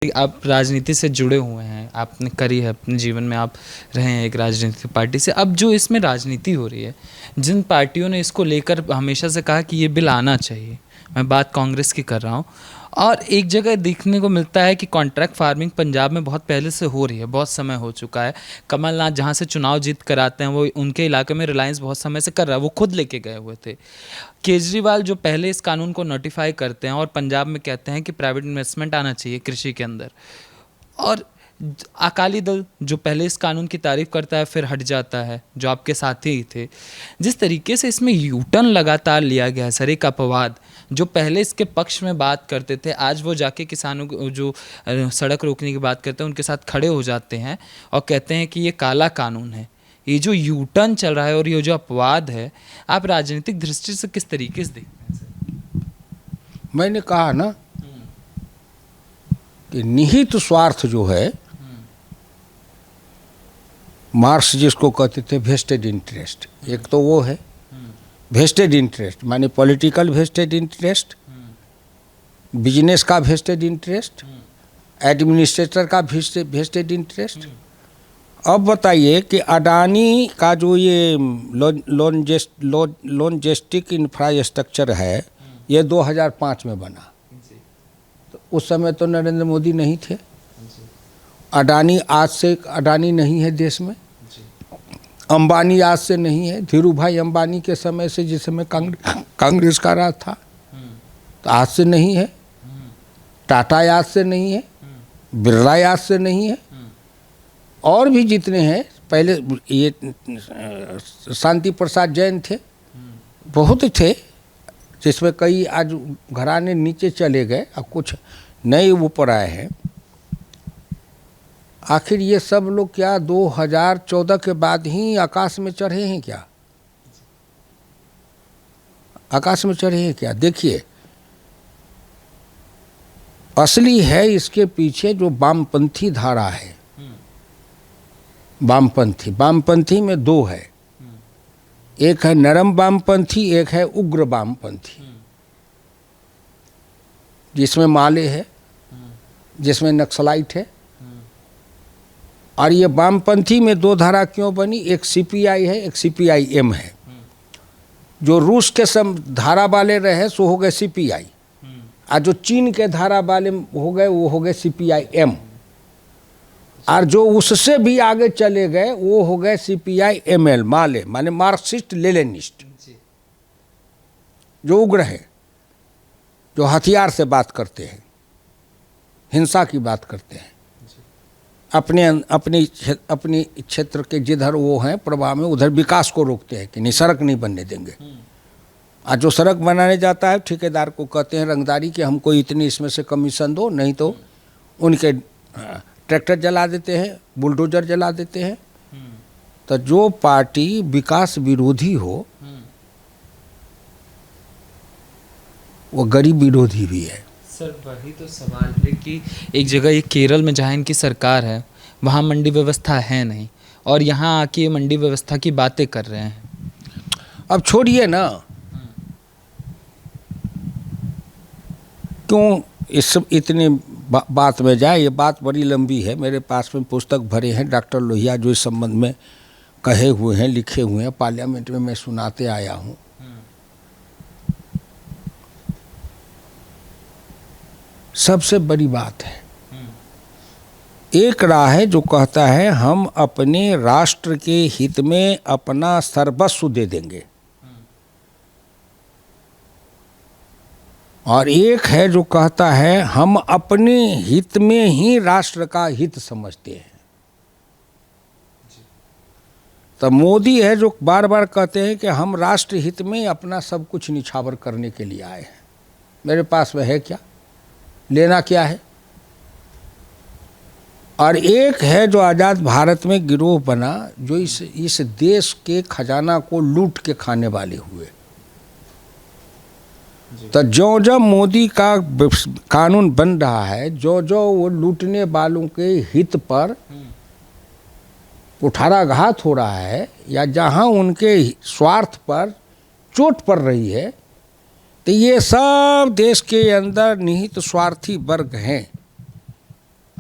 आप राजनीति से जुड़े हुए हैं, आपने करी है अपने जीवन में, आप रहे हैं एक राजनीतिक पार्टी से। अब जो इसमें राजनीति हो रही है, जिन पार्टियों ने इसको लेकर हमेशा से कहा कि ये बिल आना चाहिए, मैं बात कांग्रेस की कर रहा हूँ, और एक जगह देखने को मिलता है कि कॉन्ट्रैक्ट फार्मिंग पंजाब में बहुत पहले से हो रही है, बहुत समय हो चुका है। कमलनाथ जहाँ से चुनाव जीत कर आते हैं, वो उनके इलाके में रिलायंस बहुत समय से कर रहा है, वो खुद लेके गए हुए थे। केजरीवाल जो पहले इस कानून को नोटिफाई करते हैं और पंजाब में कहते हैं कि प्राइवेट इन्वेस्टमेंट आना चाहिए कृषि के अंदर, और अकाली दल जो पहले इस कानून की तारीफ करता है फिर हट जाता है, जो आपके साथी ही थे। जिस तरीके से इसमें यूटर्न लगातार लिया गया है सर, एक अपवाद, जो पहले इसके पक्ष में बात करते थे, आज वो जाके किसानों को जो सड़क रोकने की बात करते हैं उनके साथ खड़े हो जाते हैं और कहते हैं कि ये काला कानून है। ये जो यूटर्न चल रहा है और ये जो अपवाद है, आप राजनीतिक दृष्टि से किस तरीके से देखते हैं सर? मैंने कहा ना कि निहित स्वार्थ जो है, मार्क्स जिसको कहते थे वेस्टेड इंटरेस्ट, एक तो वो है वेस्टेड इंटरेस्ट, माने पॉलिटिकल वेस्टेड इंटरेस्ट, बिजनेस का वेस्टेड इंटरेस्ट, एडमिनिस्ट्रेटर का वेस्टेड इंटरेस्ट। अब बताइए कि अडानी का जो ये लॉजिस्टिक इंफ्रास्ट्रक्चर है, ये 2005 में बना, तो उस समय तो नरेंद्र मोदी नहीं थे। अडानी आज से अडानी नहीं है देश में, अंबानी आज से नहीं है, धीरू भाई अंबानी के समय से, जिस समय कांग्रेस का राज था, तो आज से नहीं है। टाटा आज से नहीं है, बिरला आज से नहीं है, और भी जितने हैं, पहले ये शांति प्रसाद जैन थे, बहुत थे, जिसमें कई आज घराने नीचे चले गए और कुछ नए ऊपर आए हैं। आखिर ये सब लोग क्या 2014 के बाद ही आकाश में चढ़े हैं क्या? आकाश में चढ़े हैं क्या? देखिए, असली है इसके पीछे जो वामपंथी धारा है। वामपंथी में दो है, एक है नरम वामपंथी, एक है उग्र वामपंथी, जिसमें माले है, जिसमें नक्सलाइट है। और ये वामपंथी में दो धारा क्यों बनी? एक सीपीआई है, एक सीपीआईएम है। जो रूस के धारा वाले रहे सो हो गए सीपीआई, और जो चीन के धारा वाले हो गए वो हो गए सीपीआईएम, और जो उससे भी आगे चले गए वो हो गए सीपीआईएमएल, माले माने मार्क्सिस्ट लेनिनिस्ट, जो उग्र है, जो हथियार से बात करते हैं, हिंसा की बात करते हैं, अपनी क्षेत्र के जिधर वो हैं प्रभाव में उधर विकास को रोकते हैं कि नहीं, सड़क नहीं बनने देंगे। और जो सड़क बनाने जाता है ठेकेदार को कहते हैं रंगदारी कि हमको इतनी इसमें से कमीशन दो, नहीं तो उनके ट्रैक्टर जला देते हैं, बुलडोजर जला देते हैं। तो जो पार्टी विकास विरोधी हो वो गरीब विरोधी भी है। सर वही तो सवाल है कि एक जगह ये केरल में जहाँ इनकी सरकार है वहाँ मंडी व्यवस्था है नहीं, और यहाँ आके ये मंडी व्यवस्था की बातें कर रहे हैं। अब छोड़िए ना, क्यों इस इतनी बात में जाए, ये बात बड़ी लंबी है। मेरे पास में पुस्तक भरे हैं, डॉक्टर लोहिया जो इस संबंध में कहे हुए हैं, लिखे हुए हैं, पार्लियामेंट में मैं सुनाते आया हूँ। सबसे बड़ी बात है, एक राह है जो कहता है हम अपने राष्ट्र के हित में अपना सर्वस्व दे देंगे, और एक है जो कहता है हम अपने हित में ही राष्ट्र का हित समझते हैं। तो मोदी है जो बार बार कहते हैं कि हम राष्ट्र हित में अपना सब कुछ निछावर करने के लिए आए हैं। मेरे पास में है क्या, लेना क्या है? और एक है जो आज़ाद भारत में गिरोह बना, जो इस देश के खजाना को लूट के खाने वाले हुए। तो जो जो मोदी का कानून बन रहा है, जो जो वो लूटने वालों के हित पर कुठाराघात हो रहा है, या जहाँ उनके स्वार्थ पर चोट पड़ रही है, तो ये सब देश के अंदर निहित स्वार्थी वर्ग हैं।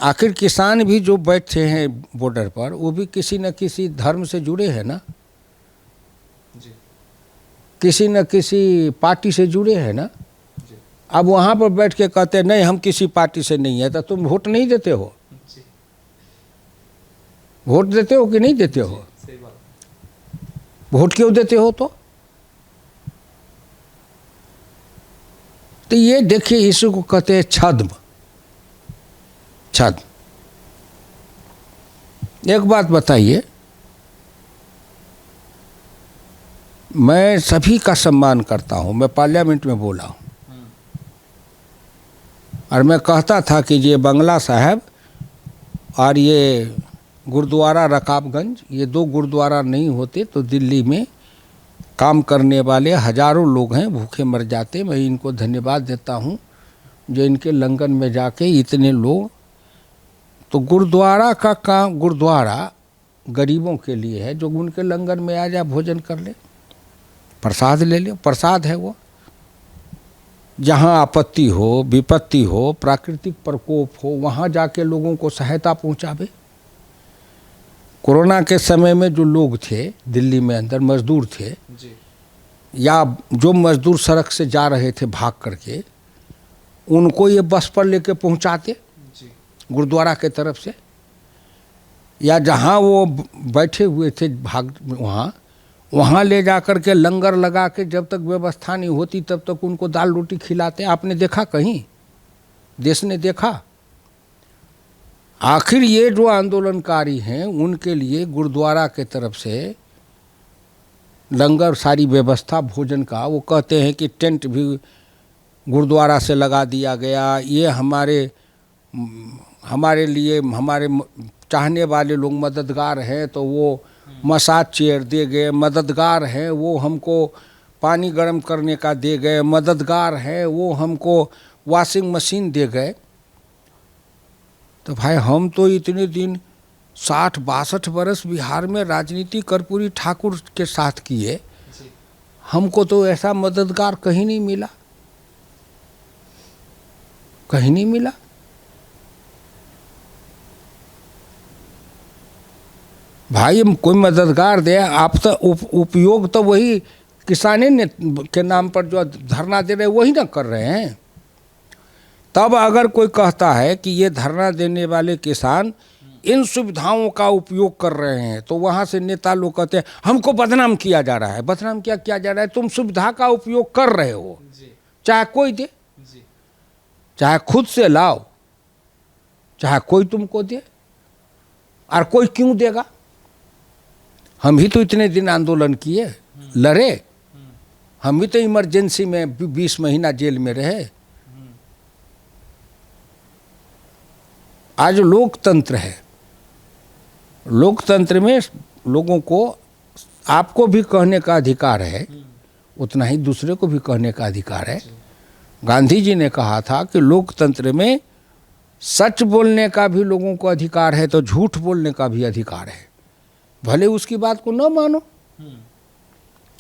आखिर किसान भी जो बैठे हैं बॉर्डर पर वो भी किसी न किसी धर्म से जुड़े हैं ना, किसी न किसी पार्टी से जुड़े हैं ना। अब वहाँ पर बैठ के कहते हैं नहीं हम किसी पार्टी से नहीं है, तो तुम वोट नहीं देते हो? वोट देते हो कि नहीं देते हो? वोट क्यों देते हो? तो ये देखिए, इसी को कहते हैं छद्म। छद्म। एक बात बताइए, मैं सभी का सम्मान करता हूं, मैं पार्लियामेंट में बोला हूं और मैं कहता था कि ये बंगला साहब और ये गुरुद्वारा रकाबगंज, ये दो गुरुद्वारा नहीं होते तो दिल्ली में काम करने वाले हजारों लोग हैं भूखे मर जाते। मैं इनको धन्यवाद देता हूँ जो इनके लंगर में जाके इतने लोग, तो गुरुद्वारा का काम, गुरुद्वारा गरीबों के लिए है, जो उनके लंगर में आ जाए भोजन कर ले, प्रसाद ले ले, प्रसाद है वो। जहाँ आपत्ति हो, विपत्ति हो, प्राकृतिक प्रकोप हो, वहाँ जाके लोगों को सहायता पहुँचावे। कोरोना के समय में जो लोग थे दिल्ली में अंदर मजदूर थे जी, या जो मजदूर सड़क से जा रहे थे भाग करके, उनको ये बस पर लेके पहुंचाते गुरुद्वारा के तरफ से, या जहां वो बैठे हुए थे भाग वहाँ ले जा कर के लंगर लगा के, जब तक व्यवस्था नहीं होती तब तक उनको दाल रोटी खिलाते। आपने देखा कहीं? देश ने देखा? आखिर ये जो आंदोलनकारी हैं उनके लिए गुरुद्वारा के तरफ से लंगर, सारी व्यवस्था भोजन का, वो कहते हैं कि टेंट भी गुरुद्वारा से लगा दिया गया। ये हमारे लिए, हमारे चाहने वाले लोग मददगार हैं तो वो मसाज चेयर दे गए, मददगार हैं वो हमको पानी गर्म करने का दे गए, मददगार हैं वो हमको वॉशिंग मशीन दे गए। तो भाई हम तो इतने दिन 60-62 बरस बिहार में राजनीति कर्पूरी ठाकुर के साथ किए, हमको तो ऐसा मददगार कहीं नहीं मिला, कहीं नहीं मिला। भाई कोई मददगार दे, आप तो उपयोग तो वही किसाने ने के नाम पर जो धरना दे रहे वही ना कर रहे हैं। तब अगर कोई कहता है कि ये धरना देने वाले किसान इन सुविधाओं का उपयोग कर रहे हैं, तो वहाँ से नेता लोग कहते हैं हमको बदनाम किया जा रहा है। बदनाम क्या किया जा रहा है? तुम सुविधा का उपयोग कर रहे हो, चाहे कोई दे, चाहे खुद से लाओ, चाहे कोई तुमको दे, और कोई क्यों देगा? हम भी तो इतने दिन आंदोलन किए, लड़े, हम भी तो इमरजेंसी में 20 महीना जेल में रहे। आज लोकतंत्र है, लोकतंत्र में लोगों को, आपको भी कहने का अधिकार है, उतना ही दूसरे को भी कहने का अधिकार है। गांधी जी ने कहा था कि लोकतंत्र में सच बोलने का भी लोगों को अधिकार है, तो झूठ बोलने का भी अधिकार है, भले उसकी बात को न मानो।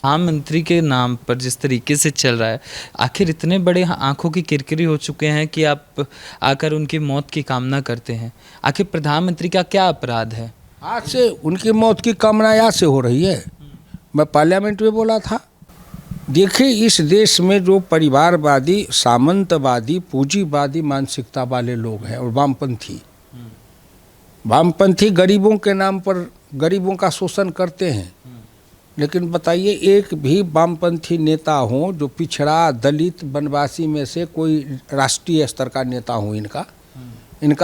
प्रधानमंत्री के नाम पर जिस तरीके से चल रहा है, आखिर इतने बड़े आंखों की किरकिरी हो चुके हैं कि आप आकर उनकी मौत की कामना करते हैं। आखिर प्रधानमंत्री का क्या अपराध है? आज से उनकी मौत की कामना आज से हो रही है। मैं पार्लियामेंट में बोला था, देखिए इस देश में जो परिवारवादी, सामंतवादी, पूंजीवादी मानसिकता वाले लोग हैं और वामपंथी गरीबों के नाम पर गरीबों का शोषण करते हैं। लेकिन बताइए, एक भी वामपंथी नेता हो जो पिछड़ा, दलित, वनवासी में से कोई राष्ट्रीय स्तर का नेता हो, इनका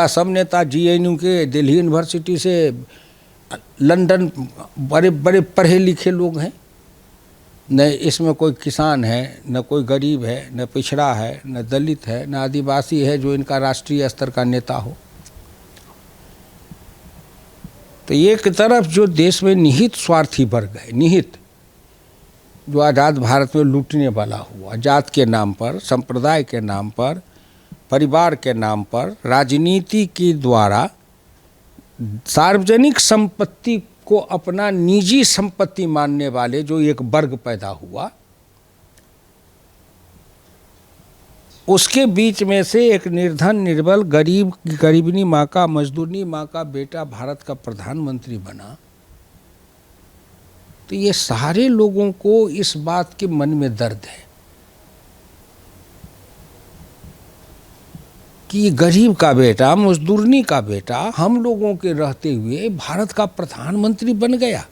सब नेता GNU के, दिल्ली यूनिवर्सिटी से, लंदन, बड़े बड़े पढ़े लिखे लोग हैं। न इसमें कोई किसान है, न कोई गरीब है, न पिछड़ा है, न दलित है, न आदिवासी है जो इनका राष्ट्रीय स्तर का नेता हो। तो एक तरफ जो देश में निहित स्वार्थी वर्ग है, निहित, जो आज़ाद भारत में लूटने वाला हुआ, जात के नाम पर, संप्रदाय के नाम पर, परिवार के नाम पर, राजनीति के द्वारा सार्वजनिक संपत्ति को अपना निजी संपत्ति मानने वाले जो एक वर्ग पैदा हुआ, उसके बीच में से एक निर्धन, निर्बल, गरीब, गरीबनी माँ का, मजदूरनी माँ का बेटा भारत का प्रधानमंत्री बना, तो ये सारे लोगों को इस बात के मन में दर्द है कि गरीब का बेटा, मजदूरनी का बेटा हम लोगों के रहते हुए भारत का प्रधानमंत्री बन गया।